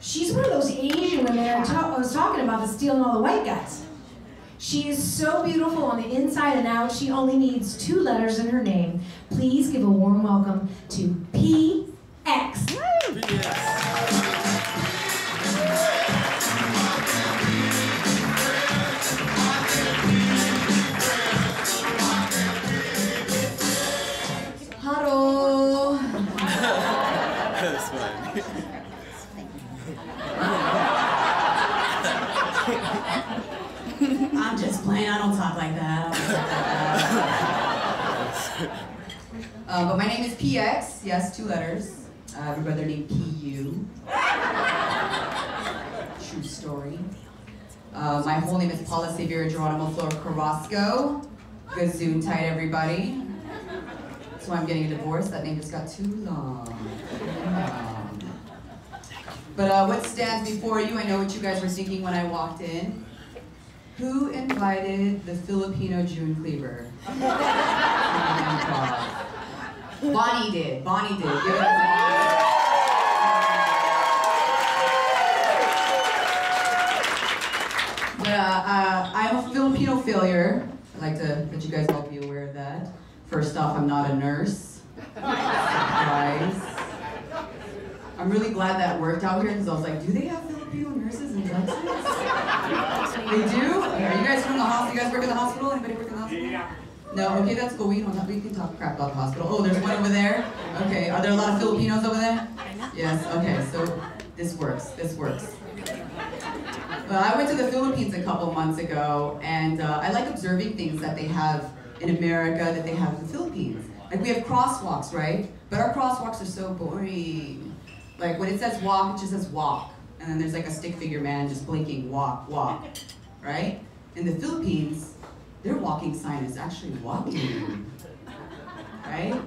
She's one of those Asian women I was talking about that's stealing all the white guys. She is so beautiful on the inside and out. She only needs 2 letters in her name. Please give a warm welcome to PX. Hello. That's fine. I'm just playing. I don't talk like that. But my name is PX. Yes, 2 letters. I have a brother named PU. True story. My whole name is Paula Xavier Geronimo Flor Carrasco. Gazoon tight, everybody. So I'm getting a divorce. That name just got too long. But what stands before you? I know what you guys were thinking when I walked in. Who invited the Filipino June Cleaver? Bonnie did. Bonnie did. Give it up. But I'm a Filipino failure. I'd like to let you guys all be aware of that. First off, I'm not a nurse. Surprise. I'm really glad that worked out here because I was like, do they have Filipino nurses in Texas? They do? Are you guys from the hospital? You guys work in the hospital? Anybody work in the hospital? Yeah. No? Okay, that's cool. We can talk crap about the hospital. Oh, there's one over there? Okay, are there a lot of Filipinos over there? Yes, okay, so this works. This works. Well, I went to the Philippines a couple months ago, and I like observing things that they have in America that they have in the Philippines. Like we have crosswalks, right? But our crosswalks are so boring. Like when it says walk, it just says walk. And then there's like a stick figure man just blinking, walk, walk, right? In the Philippines, their walking sign is actually walking, right?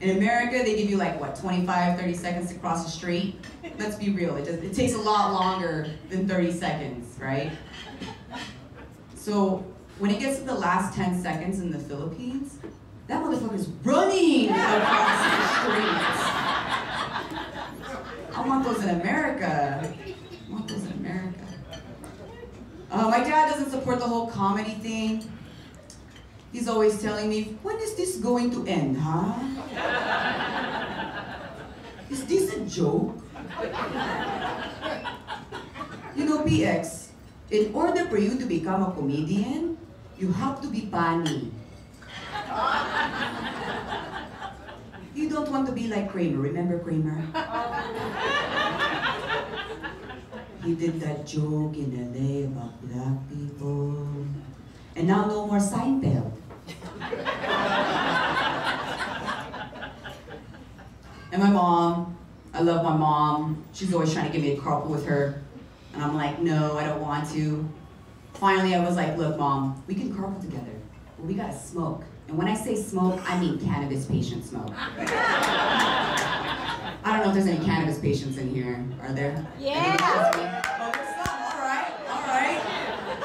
In America, they give you like, what, 25, 30 seconds to cross the street? Let's be real, it takes a lot longer than 30 seconds, right? So when it gets to the last 10 seconds in the Philippines, that motherfucker's running across the streets. I want those in America. I want those in America. My dad doesn't support the whole comedy thing. He's always telling me, when is this going to end, huh? Is this a joke? You know, PX, in order for you to become a comedian, you have to be funny. You don't want to be like Kramer. Remember Kramer? He did that joke in LA about black people. And now no more Seinfeld. And my mom, I love my mom. She's always trying to get me to carpool with her. And I'm like, no, I don't want to. Finally, I was like, look, Mom, we can carpool together, but we gotta smoke. And when I say smoke, I mean cannabis patient smoke. I don't know if there's any cannabis patients in here. Are there? Yeah. Oh, there's some. All right, all right.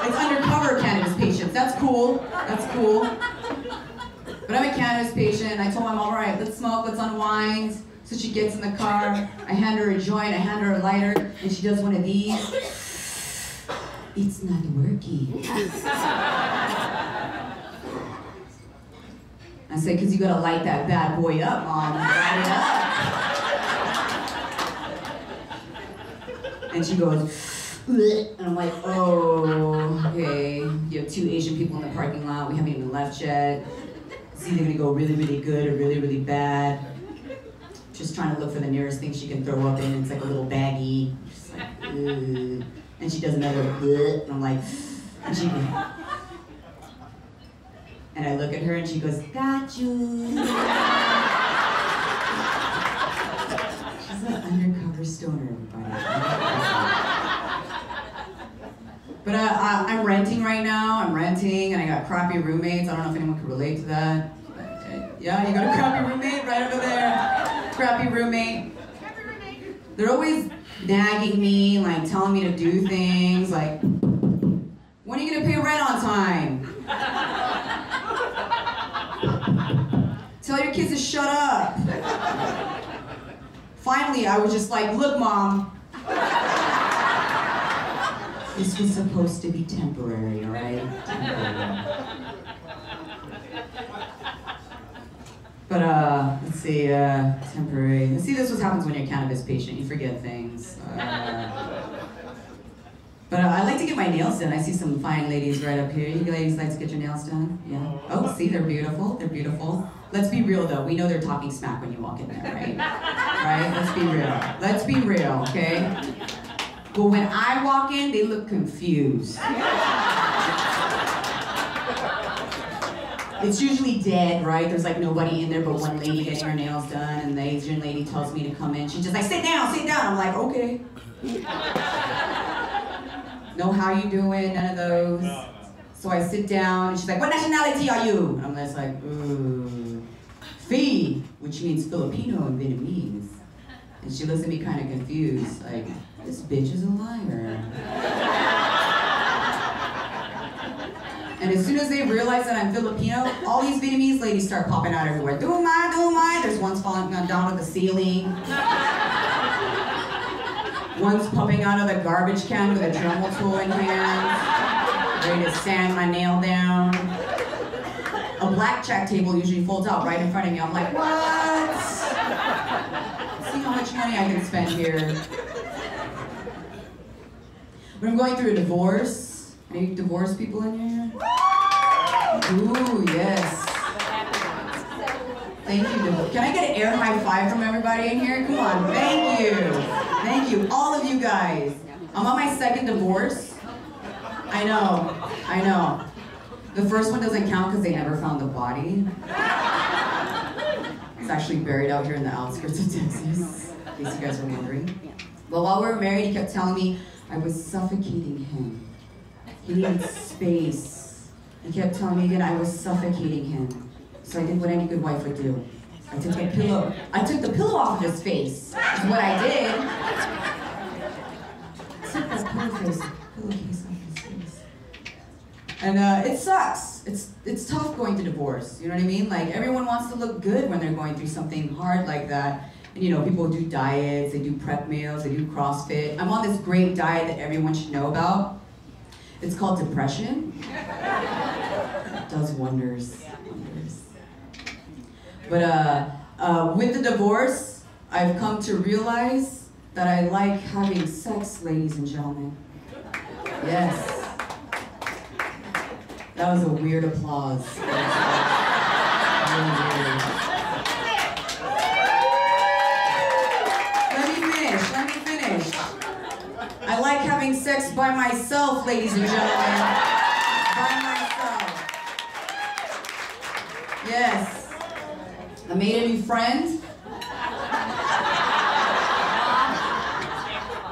It's undercover cannabis patients. That's cool. That's cool. But I'm a cannabis patient. I told my mom, all right, let's smoke, let's unwind. So she gets in the car. I hand her a joint, I hand her a lighter, and she does one of these. It's not working. I said, because you gotta light that bad boy up, Mom. Light it up. And she goes, bleh. And I'm like, oh, okay. You have 2 Asian people in the parking lot. We haven't even left yet. It's either gonna go really, really good or really, really bad. Just trying to look for the nearest thing she can throw up in. It's like a little baggie. She's like, ugh. And she does another, bleh. And I'm like, and she goes, and I look at her and she goes, got you. She's an undercover stoner, everybody. But I'm renting right now. I'm renting and I got crappy roommates. I don't know if anyone can relate to that. Yeah, you got a crappy roommate right over there. Crappy roommate. They're always nagging me, like telling me to do things, like, when are you gonna pay rent on time? Tell your kids to shut up. Finally, I was just like, look, Mom, This was supposed to be temporary, all right? Temporary. But let's see, temporary. Let's see, this is what happens when you're a cannabis patient. You forget things. But I like to get my nails done. I see some fine ladies right up here. You ladies like to get your nails done? Yeah. Oh, see, they're beautiful. They're beautiful. Let's be real, though. We know they're talking smack when you walk in there, right? Right? Let's be real. Let's be real, okay? But when I walk in, they look confused. It's usually dead, right? There's like nobody in there but one lady getting her nails done, and the Asian lady tells me to come in. She's just like, sit down, sit down. I'm like, okay. No, how you doing? None of those. So I sit down, and she's like, what nationality are you? And I'm just like, ooh. Phi, which means Filipino in Vietnamese. And she looks at me kind of confused, like, this bitch is a liar. And as soon as they realize that I'm Filipino, all these Vietnamese ladies start popping out everywhere. Do my. There's one's falling down to the ceiling. One's popping out of the garbage can with a Dremel tool in hand, ready to sand my nail down. A blackjack table usually folds out right in front of me. I'm like, what? See how much money I can spend here. But I'm going through a divorce. Any divorced people in here? Ooh, yes. Thank you. Can I get an air high five from everybody in here? Come on, thank you. Thank you, all of you guys. I'm on my second divorce. I know. The first one doesn't count because they never found the body. It's actually buried out here in the outskirts of Texas, in case you guys were wondering. But while we were married, he kept telling me I was suffocating him. He needed space. He kept telling me again I was suffocating him. So I did what any good wife would do. I took the pillow off of his face. That's what I did. I took that pillowcase off his face. And it sucks. It's tough going through divorce. You know what I mean? Like, everyone wants to look good when they're going through something hard like that. And you know, people do diets, they do prep meals, they do CrossFit. I'm on this great diet that everyone should know about. It's called depression. It does wonders. But with the divorce, I've come to realize that I like having sex, ladies and gentlemen. Yes. That was a weird applause. Really weird. Let me finish. I like having sex by myself, ladies and gentlemen. By myself. Yes. I made a new friend.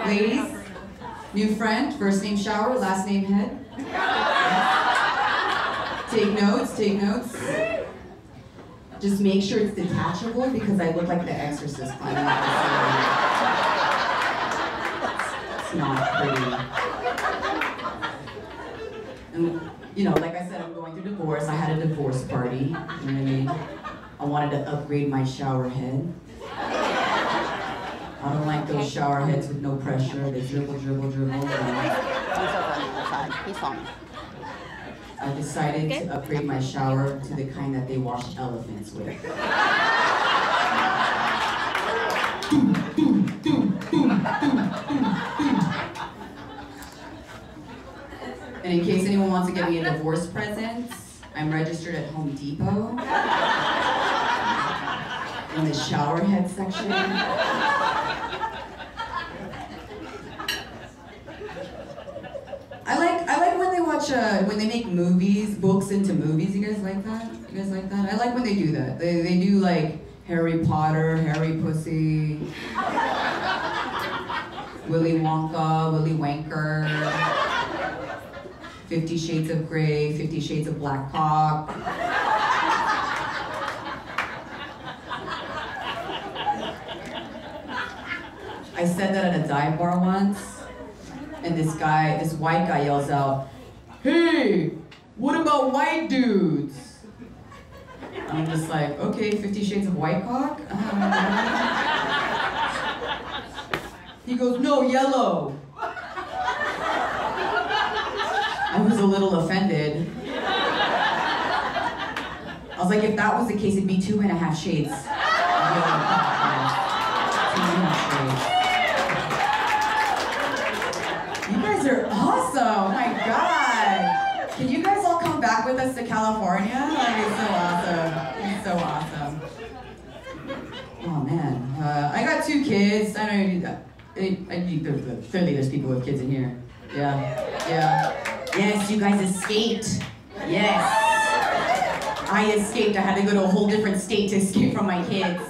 Ladies, new friend, first name shower, last name head. Take notes. Just make sure it's detachable because I look like the Exorcist climbing up the stairs. It's not pretty. And, you know, like I said, I'm going through divorce. I had a divorce party, you know what I mean? I wanted to upgrade my shower head. I don't like those shower heads with no pressure. They dribble. I decided to upgrade my shower to the kind that they wash elephants with. And in case anyone wants to get me a divorce present, I'm registered at Home Depot in the shower head section. I like when they watch when they make movies, books into movies. You guys like that? I like when they do that. They do like Harry Potter, Harry Pussy, Willy Wonka, Willy Wanker, 50 Shades of Grey, 50 Shades of Black Cock. I said that at a dive bar once, and this white guy yells out, "Hey, what about white dudes?" I'm just like, okay, 50 Shades of White Cock? He goes, no, yellow. I was a little offended. I was like, if that was the case, it'd be 2.5 shades. Of yellow. 2.5 shades. You guys are awesome. Oh my God. Can you guys all come back with us to California? Like, it's so awesome. It's so awesome. Oh man. I got 2 kids. I don't know. Clearly there's people with kids in here. Yeah. Yes, you guys escaped. Yes. I escaped. I had to go to a whole different state to escape from my kids.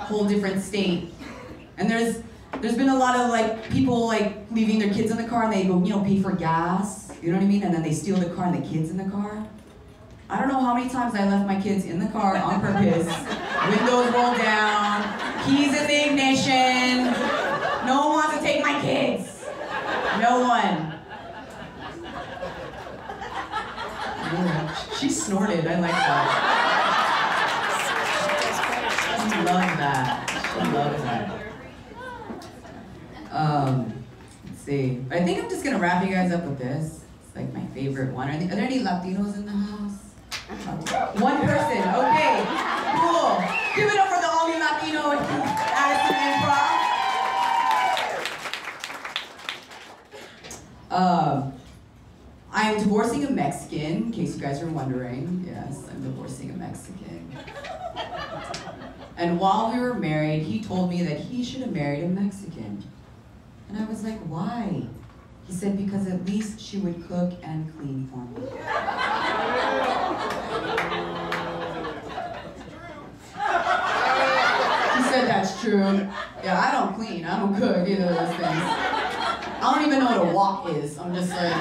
Whole different state. And there's been a lot of like people like leaving their kids in the car and they go, pay for gas. You know what I mean? And then they steal the car and the kids in the car. I don't know how many times I left my kids in the car on purpose. Windows rolled down, keys in the ignition. No one wants to take my kids. No one. She snorted, I like that. She loves that. She loves that. Let's see. I think I'm just gonna wrap you guys up with this. It's like my favorite one. Are there any Latinos in the house? One person, okay, cool. Give it up for the only Latino in Addison Improv. I'm divorcing a Mexican, in case you guys are wondering. Yes, I'm divorcing a Mexican. And while we were married, he told me that he should have married a Mexican. And I was like, why? He said, because at least she would cook and clean for me. He said that's true. Yeah, I don't clean, I don't cook, either of those things. I don't even know what a wok is. I'm just like...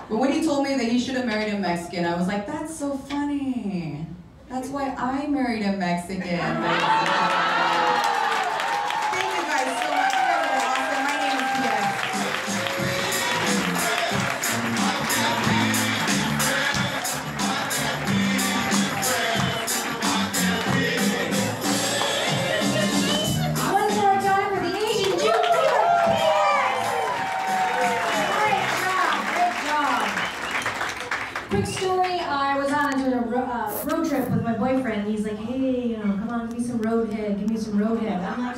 But when he told me that he should have married a Mexican, I was like, that's so funny. That's why I married a Mexican. Thank you guys so much. You guys are awesome. My name is Pia. One more time for the Asian Jew. Great job. Quick story, I was on a road trip with my boyfriend. He's like, hey, come on, give me some roadhead, give me some roadhead. I'm like,